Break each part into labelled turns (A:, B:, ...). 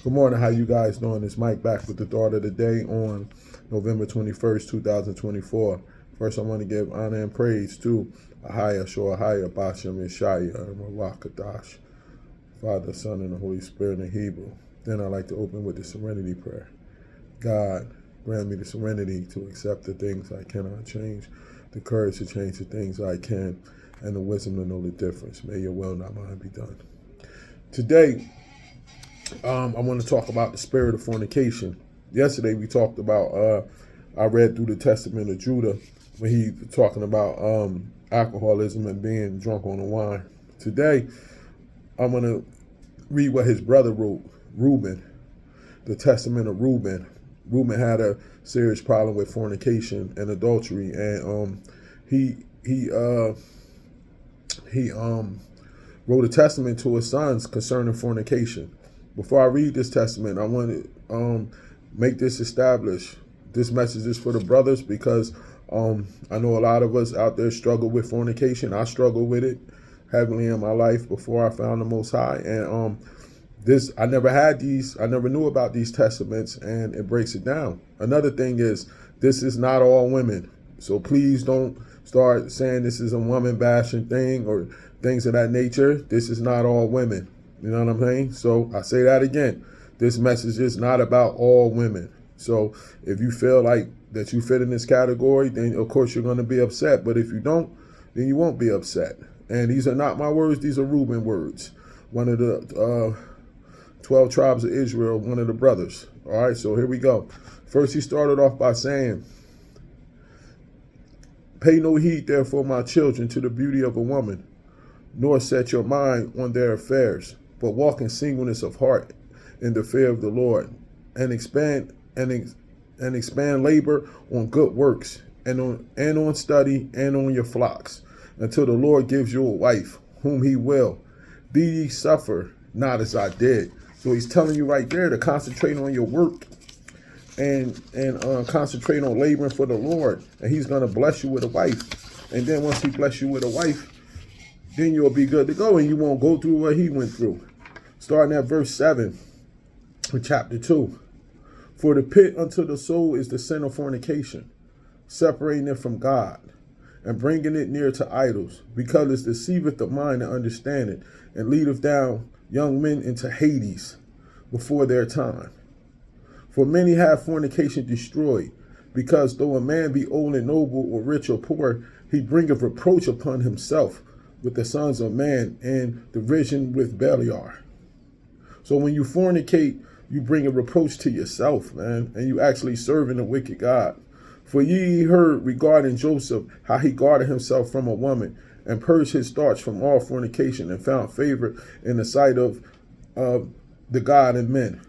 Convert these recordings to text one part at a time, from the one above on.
A: Good morning. How you guys doing? It's Mike back with the thought of the day on November 21st, 2024. First, I want to give honor and praise to Ahaya, Shoahaya, Bashem, Yeshaya, and Rakadash, Father, Son, and the Holy Spirit in Hebrew. Then I'd like to open with the serenity prayer. God, grant me the serenity to accept the things I cannot change, the courage to change the things I can, and the wisdom to know the difference. May your will, not mine, be done. Today, I want to talk about the spirit of fornication. Yesterday we talked about, I read through the Testament of Judah when he was talking about alcoholism and being drunk on the wine. Today, I'm going to read what his brother wrote, Reuben, the Testament of Reuben. Reuben had a serious problem with fornication and adultery, and he wrote a testament to his sons concerning fornication. Before I read this testament, I want to make this establish. This message is for the brothers because I know a lot of us out there struggle with fornication. I struggled with it heavily in my life before I found the Most High. And I never knew about these testaments, and it breaks it down. Another thing is, this is not all women. So please don't start saying this is a woman bashing thing or things of that nature. This is not all women. You know what I'm saying? So I say that again. This message is not about all women. So if you feel like that you fit in this category, then of course you're going to be upset. But if you don't, then you won't be upset. And these are not my words. These are Reuben words. One of the 12 tribes of Israel, one of the brothers. All right, so here we go. First, he started off by saying, "Pay no heed, therefore, my children, to the beauty of a woman, nor set your mind on their affairs, but walk in singleness of heart in the fear of the Lord, and expand labor on good works, and on study, and on your flocks, until the Lord gives you a wife, whom he will. Be ye suffer, not as I did." So he's telling you right there to concentrate on your work and concentrate on laboring for the Lord, and he's going to bless you with a wife. And then once he bless you with a wife, then you'll be good to go, and you won't go through what he went through. Starting at verse 7 in chapter 2. "For the pit unto the soul is the sin of fornication, separating it from God, and bringing it near to idols, because it deceiveth the mind and understanding, and leadeth down young men into Hades before their time. For many have fornication destroyed, because though a man be old and noble, or rich or poor, he bringeth reproach upon himself with the sons of man, and division with Beliar." So when you fornicate, you bring a reproach to yourself, man, and you actually serving a wicked God. "For ye heard regarding Joseph, how he guarded himself from a woman, and purged his thoughts from all fornication, and found favor in the sight of the God and men.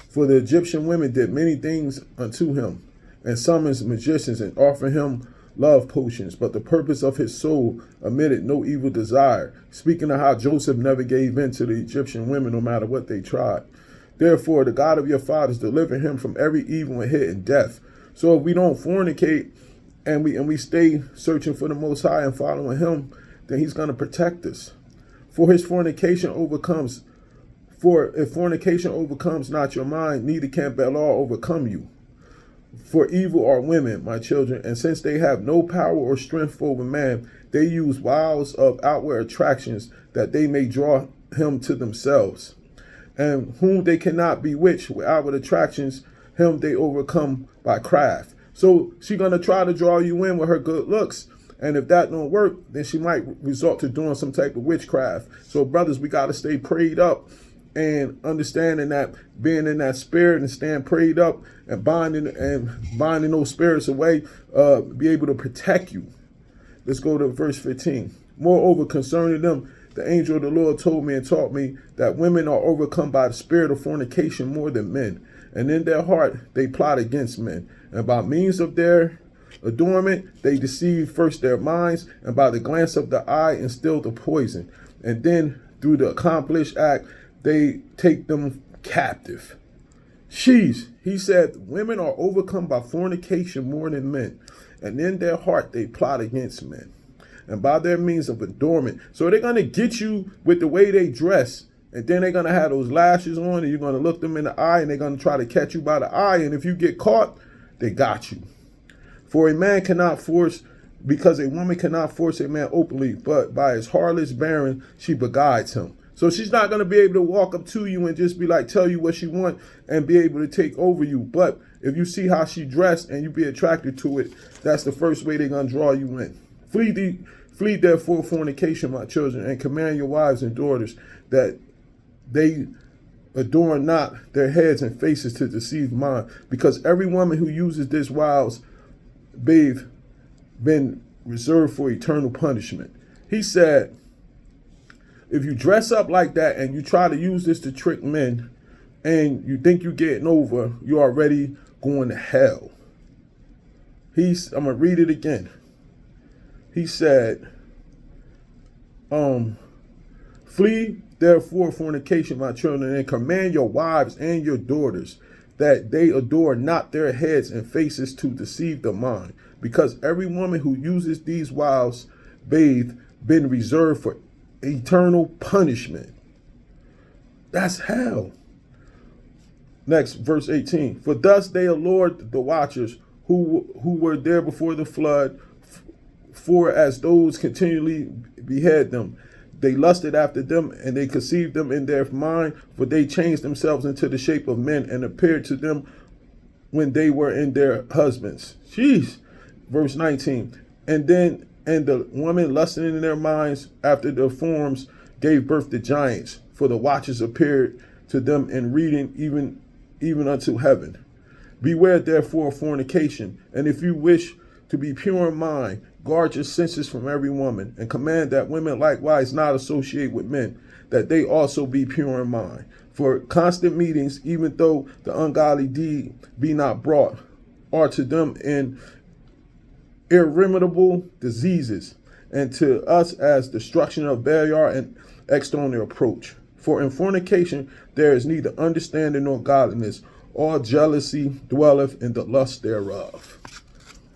A: For the Egyptian women did many things unto him, and summoned magicians, and offered him love potions, but the purpose of his soul omitted no evil desire," speaking of how Joseph never gave in to the Egyptian women no matter what they tried. "Therefore the God of your fathers delivered him from every evil and hidden death." So if we don't fornicate and we stay searching for the Most High and following him, then he's going to protect us. For if fornication overcomes not your mind, neither can Beliar overcome you. "For evil are women, my children, and since they have no power or strength over man, they use wiles of outward attractions, that they may draw him to themselves. And whom they cannot bewitch with outward attractions, him they overcome by craft." So she's going to try to draw you in with her good looks. And if that don't work, then she might resort to doing some type of witchcraft. So brothers, we got to stay prayed up, and understanding that being in that spirit and staying prayed up and binding those spirits away, be able to protect you. Let's go to verse 15. "Moreover, concerning them, the angel of the Lord told me and taught me that women are overcome by the spirit of fornication more than men. And in their heart they plot against men. And by means of their adornment they deceive first their minds, and by the glance of the eye instill the poison. And then through the accomplished act they take them captive." Sheesh. He said women are overcome by fornication more than men. And in their heart they plot against men, and by their means of adornment. So they're going to get you with the way they dress And then they're going to have those lashes on, and you're going to look them in the eye, and they're going to try to catch you by the eye. And if you get caught, they got you. For a man cannot force, because a woman cannot force a man openly, but by his heartless bearing, she beguiles him. So she's not going to be able to walk up to you and just be like, tell you what she wants and be able to take over you. But if you see how she dressed and you be attracted to it, that's the first way they're going to draw you in. Flee therefore fornication, my children, and command your wives and daughters that they adorn not their heads and faces to deceive mine, because every woman who uses this wiles babe been reserved for eternal punishment. He said, if you dress up like that and you try to use this to trick men and you think you're getting over, you're already going to hell. I'm going to read it again. He said, flee therefore fornication, my children, and command your wives and your daughters that they adore not their heads and faces to deceive the mind, because every woman who uses these wiles been reserved for eternal punishment. That's hell. Next, verse 18. For thus they allured the watchers who were there before the flood, for as those continually behead them, they lusted after them, and they conceived them in their mind, for they changed themselves into the shape of men and appeared to them when they were in their husbands. Jeez. Verse 19. And the woman lusting in their minds after their forms gave birth to giants, for the watchers appeared to them in reading even unto heaven. Beware therefore of fornication, and if you wish to be pure in mind, guard your senses from every woman, and command that women likewise not associate with men, that they also be pure in mind. For constant meetings, even though the ungodly deed be not brought, are to them in irremediable diseases, and to us as destruction of Beliar and external approach. For in fornication there is neither understanding nor godliness. All jealousy dwelleth in the lust thereof.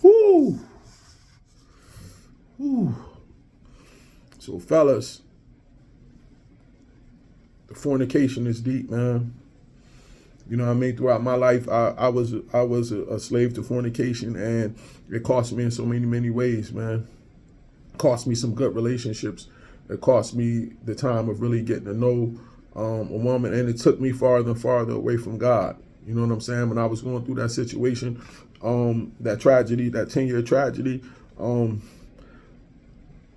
A: Whoo! Whoo! So fellas, the fornication is deep, man. You know what I mean? Throughout my life, I was a slave to fornication, and it cost me in so many ways, man. It cost me some good relationships. It cost me the time of really getting to know a woman, and it took me farther and farther away from God. You know what I'm saying? When I was going through that situation, that tragedy, that 10-year tragedy,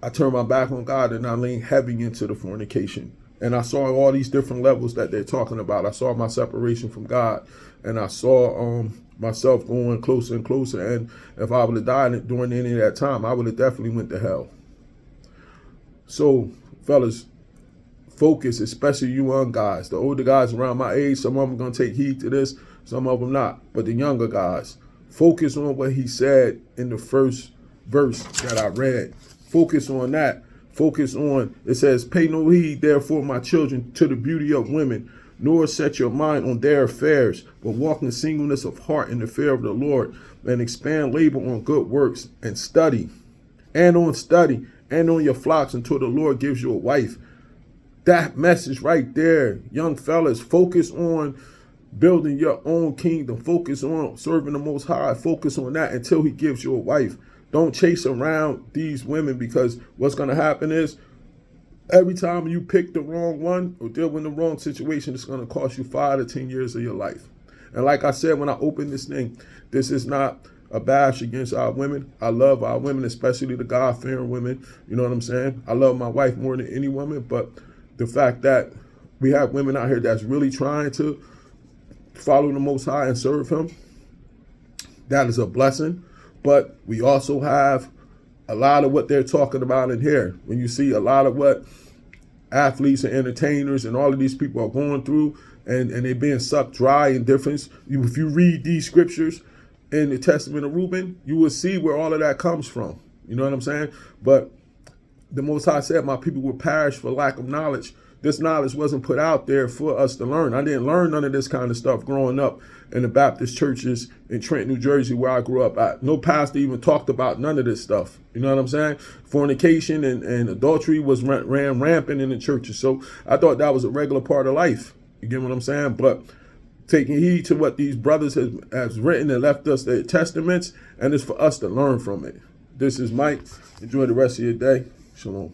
A: I turned my back on God and I leaned heavy into the fornication. And I saw all these different levels that they're talking about. I saw my separation from God, and I saw myself going closer and closer. And if I would have died during any of that time, I would have definitely went to hell. So, fellas, focus, especially you young guys. The older guys around my age, some of them are going to take heed to this, some of them not. But the younger guys, focus on what he said in the first verse that I read. Focus on that. Focus on, it says, pay no heed, therefore, my children, to the beauty of women, nor set your mind on their affairs, but walk in singleness of heart in the fear of the Lord, and expand labor on good works, and study on your flocks until the Lord gives you a wife. That message right there, young fellas, focus on building your own kingdom. Focus on serving the Most High. Focus on that until he gives you a wife. Don't chase around these women, because what's going to happen is every time you pick the wrong one or deal with the wrong situation, it's going to cost you 5 to 10 years of your life. And like I said, when I opened this thing, this is not a bash against our women. I love our women, especially the God-fearing women. You know what I'm saying? I love my wife more than any woman, but the fact that we have women out here that's really trying to follow the Most High and serve him, that is a blessing. But we also have a lot of what they're talking about in here. When you see a lot of what athletes and entertainers and all of these people are going through, and they're being sucked dry in difference. If you read these scriptures in the Testament of Reuben, you will see where all of that comes from. You know what I'm saying? But the Most High said, my people will perish for lack of knowledge. this knowledge wasn't put out there for us to learn. I didn't learn none of this kind of stuff growing up in the Baptist churches in Trenton, New Jersey, where I grew up at. No pastor even talked about none of this stuff. You know what I'm saying? Fornication and adultery was ran rampant in the churches. So I thought that was a regular part of life. You get what I'm saying? But taking heed to what these brothers has written and left us their testaments, and it's for us to learn from it. This is Mike. Enjoy the rest of your day. Shalom.